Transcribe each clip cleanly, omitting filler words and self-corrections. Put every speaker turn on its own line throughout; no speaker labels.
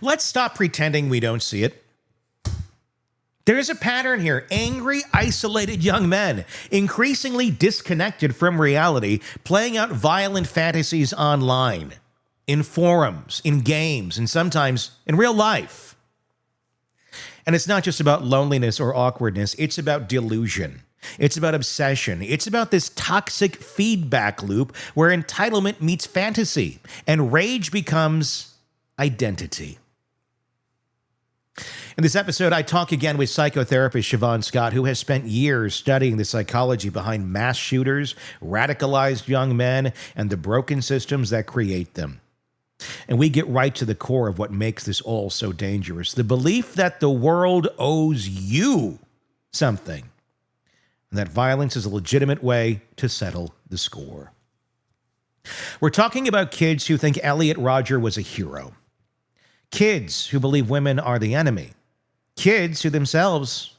Let's stop pretending we don't see it. There is a pattern here. Angry, isolated young men, increasingly disconnected from reality, playing out violent fantasies online, in forums, in games, and sometimes in real life. And it's not just about loneliness or awkwardness. It's about delusion. It's about obsession. It's about this toxic feedback loop where entitlement meets fantasy and rage becomes identity. In this episode, I talk again with psychotherapist Shavaun Scott, who has spent years studying the psychology behind mass shooters, radicalized young men, and the broken systems that create them. And we get right to the core of what makes this all so dangerous. The belief that the world owes you something, and that violence is a legitimate way to settle the score. We're talking about kids who think Elliot Rodger was a hero. Kids who believe women are the enemy. Kids who themselves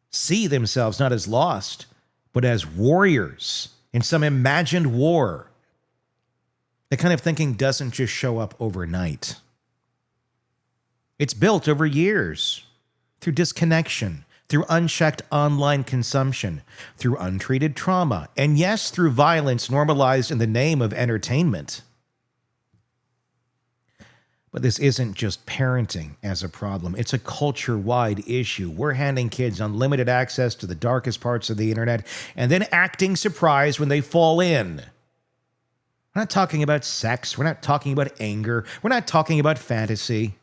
see themselves not as lost, but as warriors in some imagined war. That kind of thinking doesn't just show up overnight. It's built over years through disconnection, through unchecked online consumption, through untreated trauma, and yes, through violence normalized in the name of entertainment. But this isn't just parenting as a problem. It's a culture-wide issue. We're handing kids unlimited access to the darkest parts of the internet and then acting surprised when they fall in. We're not talking about sex. We're not talking about anger. We're not talking about fantasy.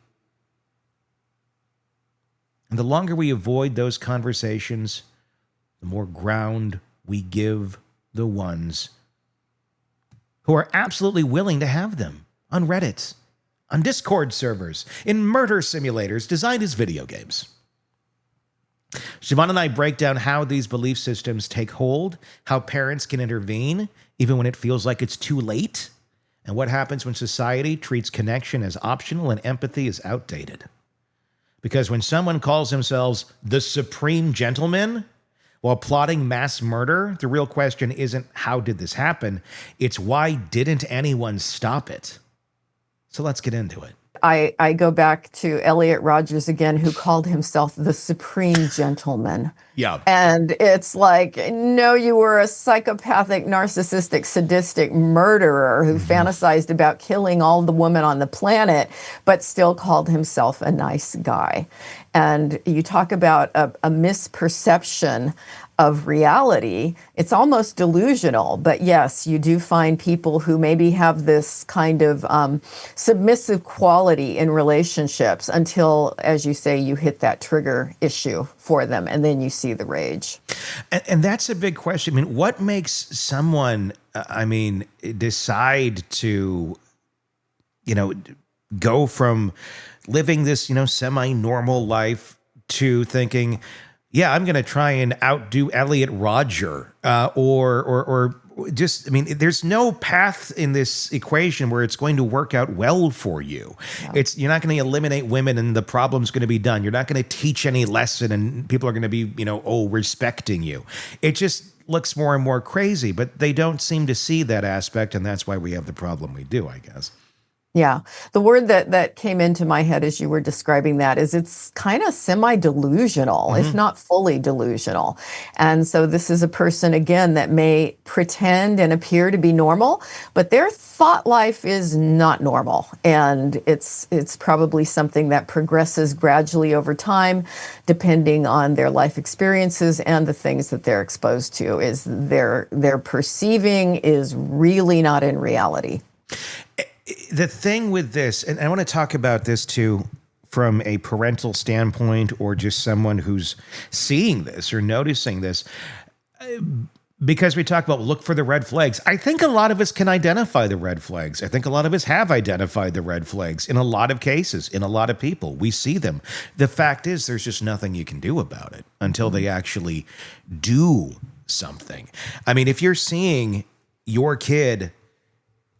And the longer we avoid those conversations, the more ground we give the ones who are absolutely willing to have them on Reddit, on Discord servers, in murder simulators designed as video games. Shavaun and I break down how these belief systems take hold, how parents can intervene, even when it feels like it's too late, and what happens when society treats connection as optional and empathy is outdated. Because when someone calls themselves the supreme gentleman while plotting mass murder, the real question isn't how did this happen, it's why didn't anyone stop it? So let's get into it.
I go back to Elliot Rodgers again, who called himself the supreme gentleman.
Yeah.
And it's like, no, you were a psychopathic, narcissistic, sadistic murderer who fantasized about killing all the women on the planet, but still called himself a nice guy. And you talk about a misperception of reality. It's almost delusional, but yes, you do find people who maybe have this kind of submissive quality in relationships until, as you say, you hit that trigger issue for them, and then you see the rage.
And that's a big question. I mean, what makes someone, decide to, go from living this, semi-normal life to thinking, yeah, I'm going to try and outdo Elliot Rodger, or there's no path in this equation where it's going to work out well for you. Yeah. You're not going to eliminate women and the problem's going to be done. You're not going to teach any lesson and people are going to be, respecting you. It just looks more and more crazy, but they don't seem to see that aspect, and that's why we have the problem we do, I guess.
Yeah. The word that came into my head as you were describing that is it's kind of semi-delusional, if not fully delusional. And so this is a person, again, that may pretend and appear to be normal, but their thought life is not normal. And it's probably something that progresses gradually over time, depending on their life experiences and the things that they're exposed to. Is their perceiving is really not in reality.
The thing with this, and I want to talk about this too from a parental standpoint or just someone who's seeing this or noticing this, because we talk about look for the red flags. I think a lot of us can identify the red flags. I think a lot of us have identified the red flags in a lot of cases, in a lot of people. We see them. The fact is there's just nothing you can do about it until they actually do something. I mean, if you're seeing your kid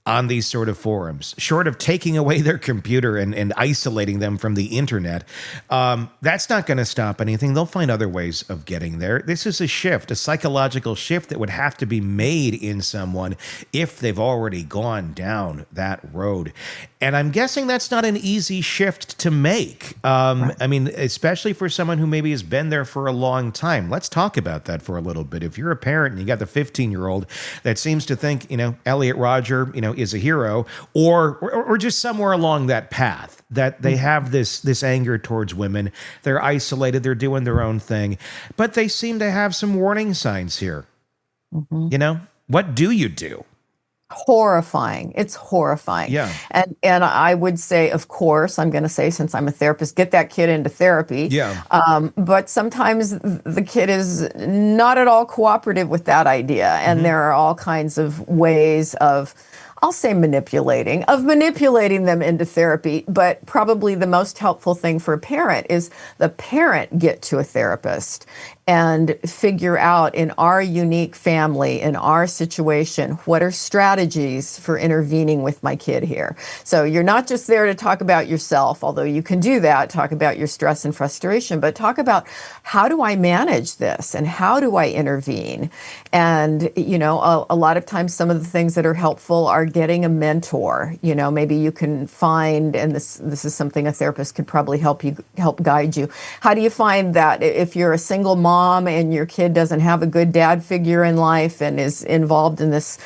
on these sort of forums, short of taking away their computer and isolating them from the internet. That's not going to stop anything. They'll find other ways of getting there. This is a shift, a psychological shift that would have to be made in someone if they've already gone down that road. And I'm guessing that's not an easy shift to make. I mean, especially for someone who maybe has been there for a long time. Let's talk about that for a little bit. If you're a parent and you got the 15-year-old that seems to think, Elliot Rodger, is a hero, or just somewhere along that path, that they have this anger towards women. They're isolated. They're doing their own thing, but they seem to have some warning signs here. What do you do?
Horrifying. It's horrifying.
Yeah.
And I would say, of course, I'm going to say, since I'm a therapist, get that kid into therapy.
Yeah.
But sometimes the kid is not at all cooperative with that idea. And there are all kinds of ways of, I'll say manipulating them into therapy. But probably the most helpful thing for a parent is the parent get to a therapist and figure out, in our unique family, in our situation, what are strategies for intervening with my kid here. So you're not just there to talk about yourself, although you can do that, talk about your stress and frustration, but talk about, how do I manage this and how do I intervene? And, a lot of times some of the things that are helpful are getting a mentor. Maybe you can find, and this is something a therapist could probably help guide you. How do you find that if you're a single mom and your kid doesn't have a good dad figure in life and is involved in this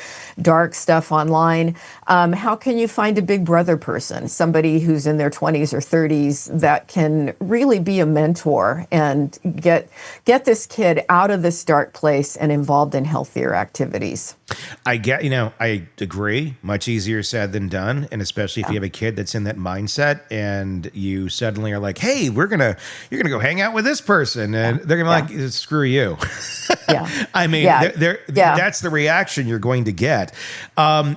dark stuff online, how can you find a big brother person, somebody who's in their 20s or 30s that can really be a mentor and get this kid out of this dark place and involved in healthier activities?
I agree. Much easier said than done. And especially if you have a kid that's in that mindset and you suddenly are like, hey, you're going to go hang out with this person. And they're going to be like, screw you. I mean, that's the reaction you're going to get. And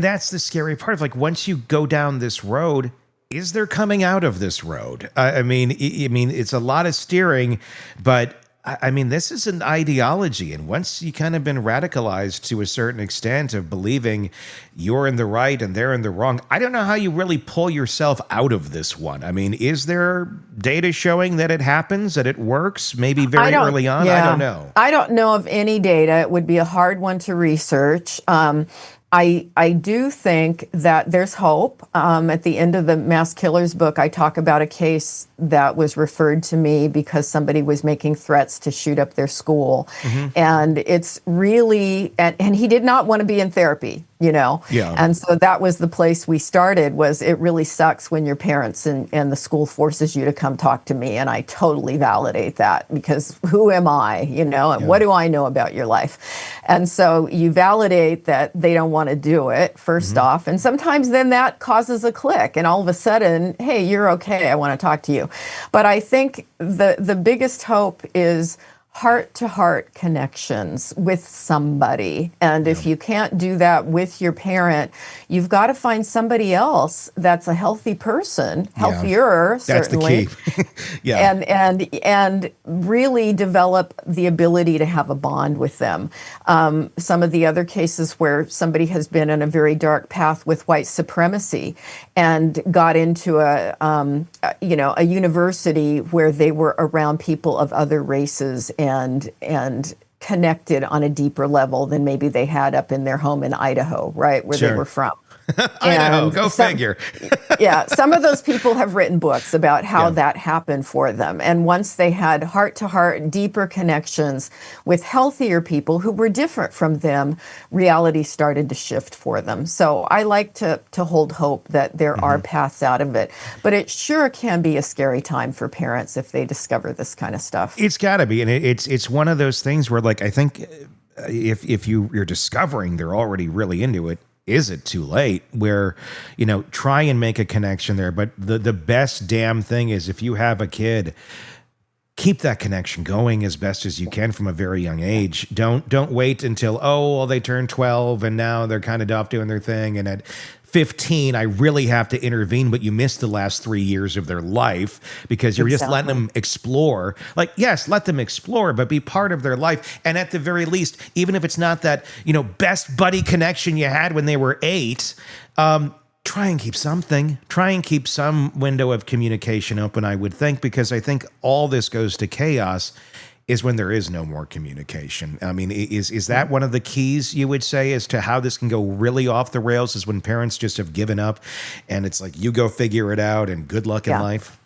that's the scary part of, like, once you go down this road, is there coming out of this road? I mean, it's a lot of steering, but I mean, this is an ideology. And once you kind of been radicalized to a certain extent of believing you're in the right and they're in the wrong, I don't know how you really pull yourself out of this one. I mean, is there data showing that it happens, that it works, maybe very early on? I don't know.
I don't know of any data. It would be a hard one to research. I do think that there's hope. At the end of the Mass Killers book, I talk about a case that was referred to me because somebody was making threats to shoot up their school. And it's really, and he did not want to be in therapy, Yeah. And so that was the place we started. Was it really sucks when your parents and the school forces you to come talk to me. And I totally validate that, because who am I, and what do I know about your life? And so you validate that they don't want to do it, first off. And sometimes then that causes a click. And all of a sudden, hey, you're okay. I want to talk to you. But I think the biggest hope is heart-to-heart connections with somebody. And if you can't do that with your parent, you've got to find somebody else that's a healthy person, healthier, certainly.
That's the key.
And really develop the ability to have a bond with them. Some of the other cases where somebody has been in a very dark path with white supremacy and got into a university where they were around people of other races and connected on a deeper level than maybe they had up in their home in Idaho, right, where they were from.
Idaho, go figure.
Some of those people have written books about how that happened for them. And once they had heart-to-heart, deeper connections with healthier people who were different from them, reality started to shift for them. So I like to hold hope that there are paths out of it. But it sure can be a scary time for parents if they discover this kind of stuff.
It's got to be. And it's one of those things where, like, I think if you're discovering they're already really into it, is it too late? Where, try and make a connection there. But the best damn thing is, if you have a kid, keep that connection going as best as you can from a very young age. Don't wait until, they turned 12 and now they're kind of off doing their thing. And at 15, I really have to intervene, but you missed the last 3 years of their life because you're just letting them explore. Like, yes, let them explore, but be part of their life. And at the very least, even if it's not that, best buddy connection you had when they were 8, try and keep something. Try and keep some window of communication open, I would think, because I think all this goes to chaos is when there is no more communication. I mean, is that one of the keys you would say as to how this can go really off the rails, is when parents just have given up and it's like, you go figure it out and good luck in life?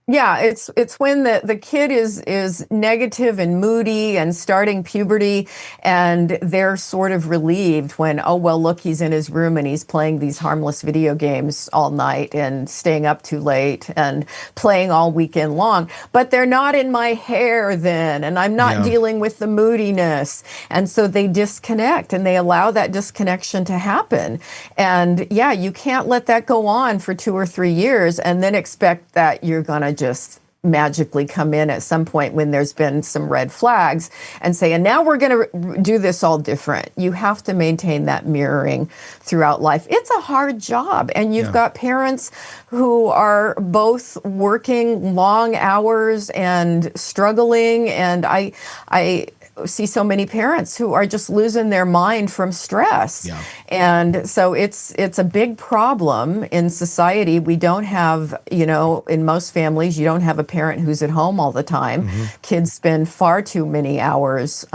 Yeah, it's when the kid is negative and moody and starting puberty, and they're sort of relieved when, oh, well, look, he's in his room and he's playing these harmless video games all night and staying up too late and playing all weekend long. But they're not in my hair then, and I'm not dealing with the moodiness. And so they disconnect, and they allow that disconnection to happen. And yeah, you can't let that go on for 2 or 3 years and then expect that you're going to just magically come in at some point when there's been some red flags and say, and now we're going to do this all different. You have to maintain that mirroring throughout life. It's a hard job. And you've got parents who are both working long hours and struggling. And I see so many parents who are just losing their mind from stress. Yeah. And so it's a big problem in society. We don't have, in most families, you don't have a parent who's at home all the time. Mm-hmm. Kids spend far too many hours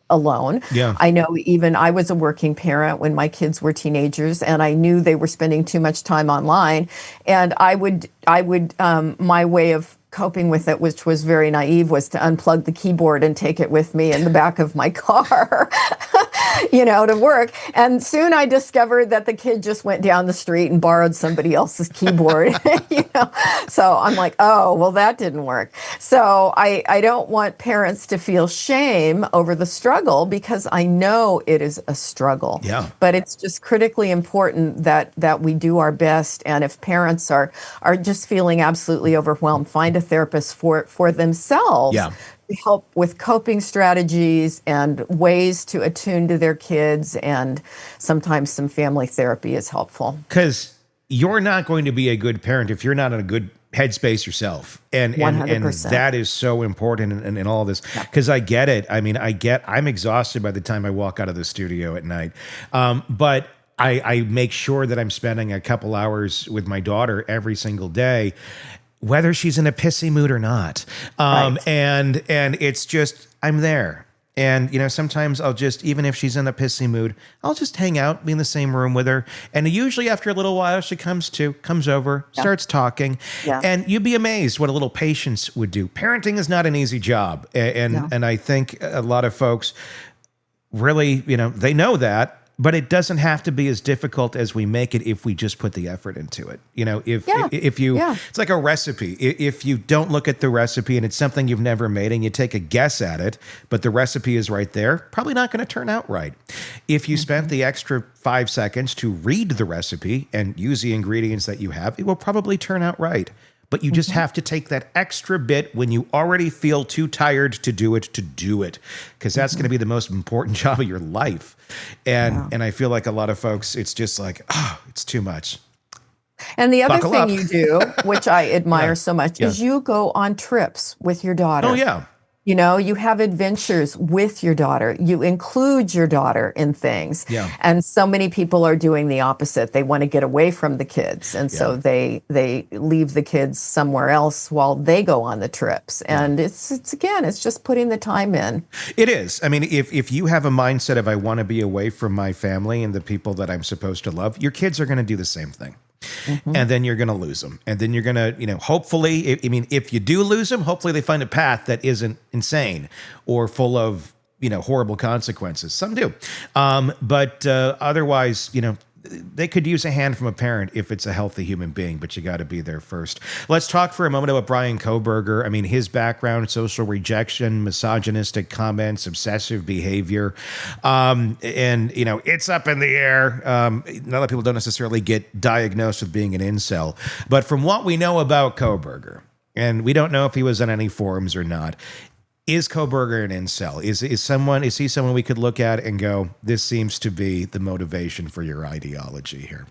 alone. Yeah. I know even I was a working parent when my kids were teenagers, and I knew they were spending too much time online. And I would my way of coping with it, which was very naive, was to unplug the keyboard and take it with me in the back of my car, to work. And soon I discovered that the kid just went down the street and borrowed somebody else's keyboard, So I'm like, oh, well, that didn't work. So I don't want parents to feel shame over the struggle, because I know it is a struggle. Yeah. But it's just critically important that we do our best. And if parents are just feeling absolutely overwhelmed, find a therapist for themselves to help with coping strategies and ways to attune to their kids. And sometimes some family therapy is helpful.
Because you're not going to be a good parent if you're not in a good headspace yourself. And 100%. That is so important in all this, because I get it. I mean, I'm exhausted by the time I walk out of the studio at night. But I make sure that I'm spending a couple hours with my daughter every single day, whether she's in a pissy mood or not. And it's just, I'm there. And, sometimes I'll just, even if she's in a pissy mood, I'll just hang out, be in the same room with her. And usually after a little while, she comes over, starts talking. Yeah. And you'd be amazed what a little patience would do. Parenting is not an easy job. And I think a lot of folks really, they know that. But it doesn't have to be as difficult as we make it if we just put the effort into it. If you, it's like a recipe. If you don't look at the recipe and it's something you've never made and you take a guess at it, but the recipe is right there, probably not going to turn out right. If you spent the extra 5 seconds to read the recipe and use the ingredients that you have, it will probably turn out right. But you just have to take that extra bit when you already feel too tired to do it, because that's going to be the most important job of your life. And I feel like a lot of folks, it's just like, it's too much.
And the other thing you do, which I admire so much, is you go on trips with your daughter.
Oh, yeah.
You have adventures with your daughter. You include your daughter in things. Yeah. And so many people are doing the opposite. They want to get away from the kids. And so they leave the kids somewhere else while they go on the trips. And it's just putting the time in.
It is. I mean, if you have a mindset of, I want to be away from my family and the people that I'm supposed to love, your kids are going to do the same thing. Mm-hmm. And then you're going to lose them. And then you're going to, hopefully, if you do lose them, hopefully they find a path that isn't insane or full of, horrible consequences. Some do. But otherwise, they could use a hand from a parent if it's a healthy human being, but you got to be there first. Let's talk for a moment about Bryan Kohberger. I mean, his background, social rejection, misogynistic comments, obsessive behavior. It's up in the air. A lot of people don't necessarily get diagnosed with being an incel. But from what we know about Kohberger, and we don't know if he was on any forums or not, Is Kohberger an incel? Is he someone we could look at and go, this seems to be the motivation for your ideology here?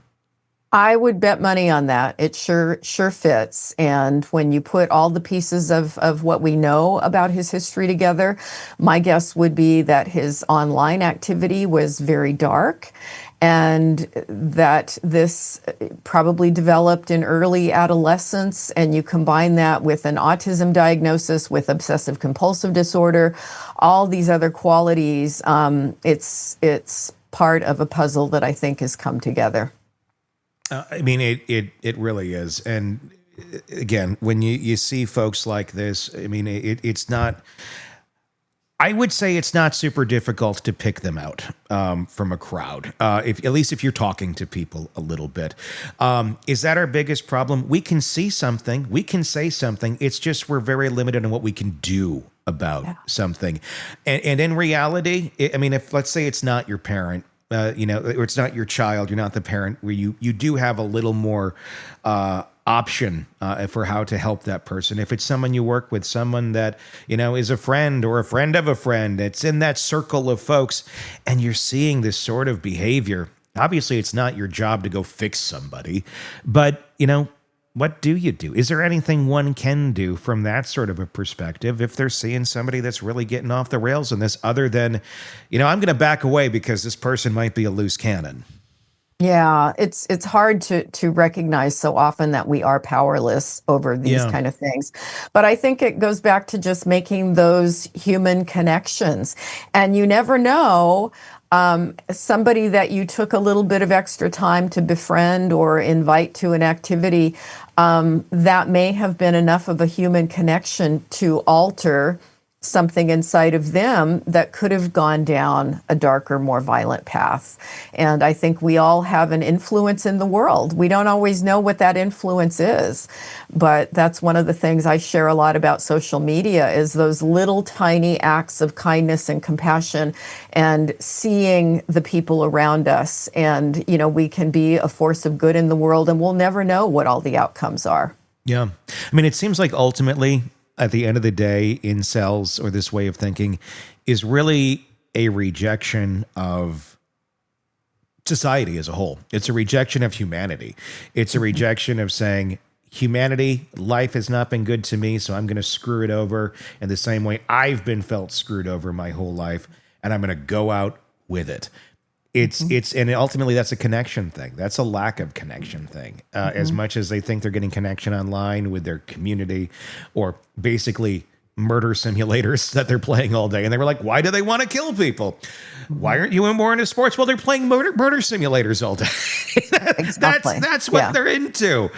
I would bet money on that. It sure fits. And when you put all the pieces of what we know about his history together, my guess would be that his online activity was very dark, and that this probably developed in early adolescence, and you combine that with an autism diagnosis, with obsessive compulsive disorder, all these other qualities. It's part of a puzzle that I think has come together.
I mean, it really is. And again, when you see folks like this, I mean, it's not, I would say it's not super difficult to pick them out from a crowd, at least if you're talking to people a little bit. Is that our biggest problem? We can see something, we can say something. It's just we're very limited on what we can do about something. And in reality, I mean, if let's say it's not your parent, or it's not your child, you're not the parent, where you do have a little more option for how to help that person. If it's someone you work with, someone that, is a friend or a friend of a friend, it's in that circle of folks, and you're seeing this sort of behavior. Obviously, it's not your job to go fix somebody, but, what do you do? Is there anything one can do from that sort of a perspective if they're seeing somebody that's really getting off the rails in this, other than, I'm going to back away because this person might be a loose cannon?
Yeah, it's hard to recognize so often that we are powerless over these kind of things. But I think it goes back to just making those human connections. And you never know, somebody that you took a little bit of extra time to befriend or invite to an activity, that may have been enough of a human connection to alter something inside of them that could have gone down a darker, more violent path. And I think we all have an influence in the world. We don't always know what that influence is, but that's one of the things I share a lot about social media, is those little tiny acts of kindness and compassion, and seeing the people around us. And, we can be a force of good in the world, and we'll never know what all the outcomes are.
Yeah. I mean, it seems like ultimately, at the end of the day, incels, or this way of thinking, is really a rejection of society as a whole. It's a rejection of humanity. It's a rejection of saying, humanity, life has not been good to me, so I'm going to screw it over in the same way I've been felt screwed over my whole life, and I'm going to go out with it. And ultimately that's a connection thing. That's a lack of connection thing. As much as they think they're getting connection online with their community, or basically murder simulators that they're playing all day. And they were like, why do they want to kill people? Why aren't you more into sports? Well, they're playing murder simulators all day.
Exactly.
That's what they're into.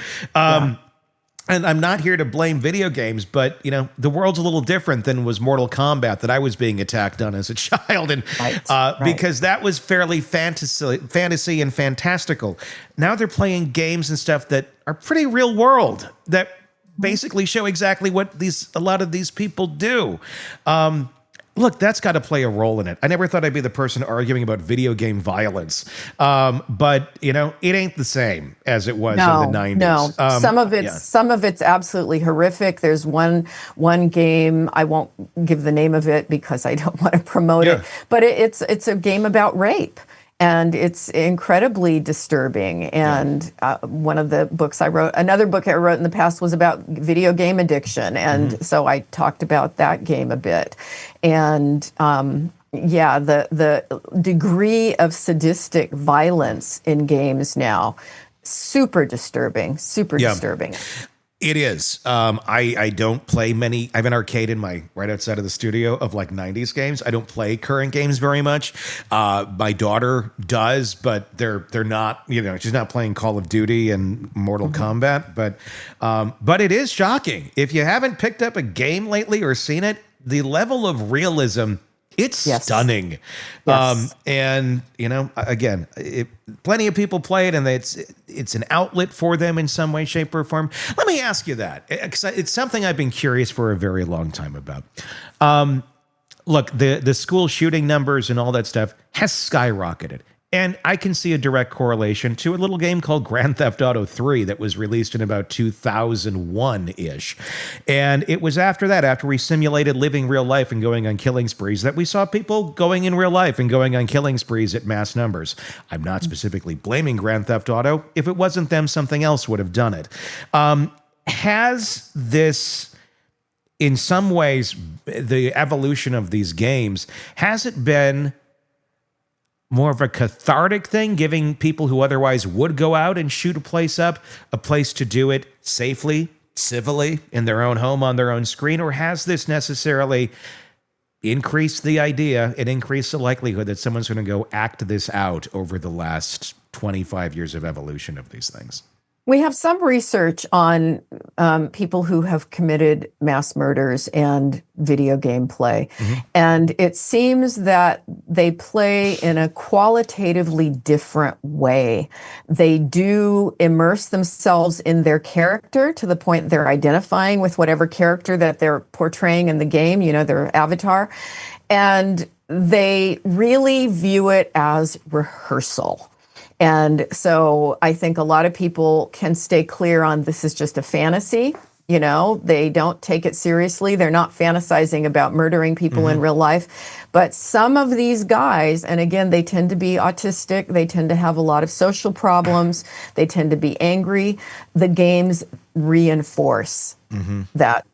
And I'm not here to blame video games, but, the world's a little different than was Mortal Kombat that I was being attacked on as a child. And because that was fairly fantasy and fantastical. Now they're playing games and stuff that are pretty real world, that basically show exactly what a lot of these people do. Look, that's got to play a role in it. I never thought I'd be the person arguing about video game violence. But, it ain't the same as it was in the 90s.
No, some of it's absolutely horrific. There's one game, I won't give the name of it because I don't want to promote it, but it's a game about rape. And it's incredibly disturbing. And one of the books another book I wrote in the past was about video game addiction. And so I talked about that game a bit. And the degree of sadistic violence in games now, super disturbing.
It is. I don't play many. I have an arcade in right outside of the studio of 90s games. I don't play current games very much. My daughter does, but they're not, she's not playing Call of Duty and Mortal Kombat. But it is shocking. If you haven't picked up a game lately or seen it, the level of realism, it's stunning.
Yes.
And, again, plenty of people play it, and it's an outlet for them in some way, shape, or form. Let me ask you that, because it's something I've been curious for a very long time about. Look, the school shooting numbers and all that stuff has skyrocketed. And I can see a direct correlation to a little game called Grand Theft Auto 3 that was released in about 2001-ish. And it was after that, after we simulated living real life and going on killing sprees, that we saw people going in real life and going on killing sprees at mass numbers. I'm not specifically blaming Grand Theft Auto. If it wasn't them, something else would have done it. Has this, in some ways, the evolution of these games, has it been more of a cathartic thing, giving people who otherwise would go out and shoot a place up a place to do it safely, civilly, in their own home on their own screen? Or has this necessarily increased the idea and increased the likelihood that someone's going to go act this out over the last 25 years of evolution of these things?
We have some research on people who have committed mass murders and video game play. And it seems that they play in a qualitatively different way. They do immerse themselves in their character to the point they're identifying with whatever character that they're portraying in the game, their avatar. And they really view it as rehearsal. And so I think a lot of people can stay clear on this is just a fantasy. They don't take it seriously. They're not fantasizing about murdering people in real life. But some of these guys, and again, they tend to be autistic. They tend to have a lot of social problems. They tend to be angry. The games reinforce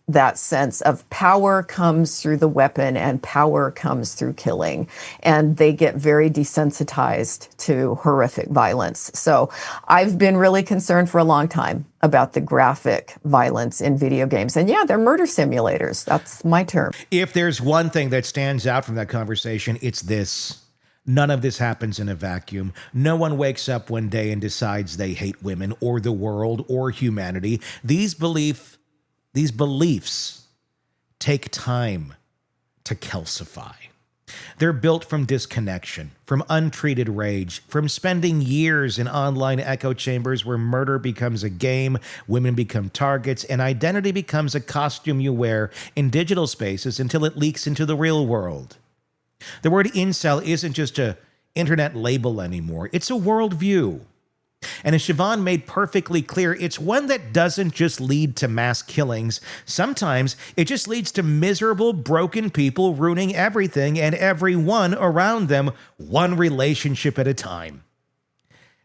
that sense of power comes through the weapon and power comes through killing. And they get very desensitized to horrific violence. So I've been really concerned for a long time about the graphic violence in video games. And yeah, they're murder simulators. That's my term.
If there's one thing that stands out from that conversation, it's this. None of this happens in a vacuum. No one wakes up one day and decides they hate women or the world or humanity. These beliefs take time to calcify. They're built from disconnection, from untreated rage, from spending years in online echo chambers where murder becomes a game, women become targets, and identity becomes a costume you wear in digital spaces until it leaks into the real world. The word incel isn't just an internet label anymore. It's a worldview. And as Shavaun made perfectly clear, it's one that doesn't just lead to mass killings. Sometimes it just leads to miserable, broken people ruining everything and everyone around them, one relationship at a time.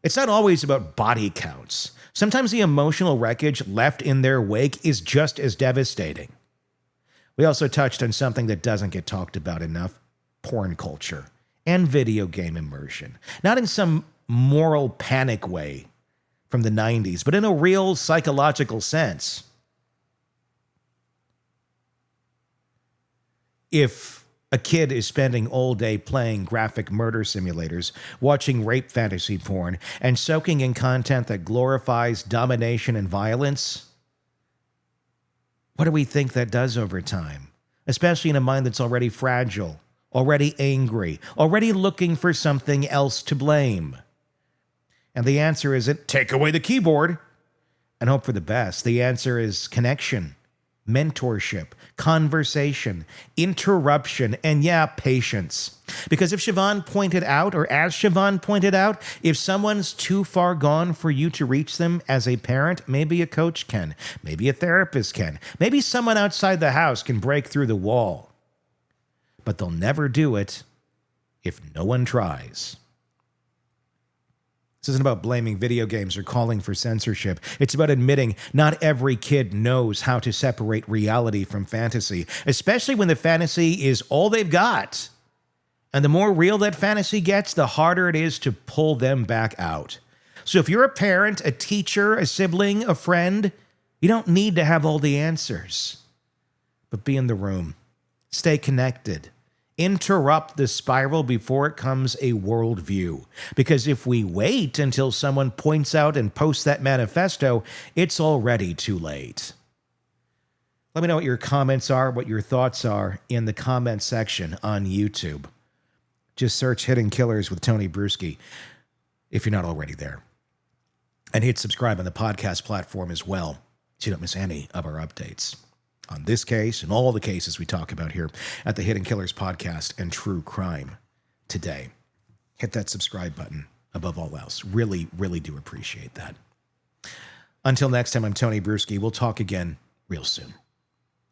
It's not always about body counts. Sometimes the emotional wreckage left in their wake is just as devastating. We also touched on something that doesn't get talked about enough: porn culture and video game immersion. Not in some moral panic way from the 90s, but in a real psychological sense. If a kid is spending all day playing graphic murder simulators, watching rape fantasy porn, and soaking in content that glorifies domination and violence, what do we think that does over time? Especially in a mind that's already fragile, already angry, already looking for something else to blame. And the answer isn't take away the keyboard and hope for the best. The answer is connection, mentorship, conversation, interruption, and patience. Because if Shavaun pointed out, or as Shavaun pointed out, if someone's too far gone for you to reach them as a parent, maybe a coach can, maybe a therapist can, maybe someone outside the house can break through the wall. But they'll never do it if no one tries. This isn't about blaming video games or calling for censorship. It's about admitting not every kid knows how to separate reality from fantasy, especially when the fantasy is all they've got. And the more real that fantasy gets, the harder it is to pull them back out. So if you're a parent, a teacher, a sibling, a friend, you don't need to have all the answers. But be in the room. Stay connected. Interrupt the spiral before it becomes a worldview. Because if we wait until someone points out and posts that manifesto, it's already too late. Let me know what your comments are, what your thoughts are in the comment section on YouTube. Just search Hidden Killers with Tony Bruschi if you're not already there. And hit subscribe on the podcast platform as well so you don't miss any of our updates on this case and all the cases we talk about here at the Hidden Killers podcast and True Crime Today. hit that subscribe button above all else. Really, really do appreciate that. Until next time, I'm Tony Bruschi. We'll talk again real soon.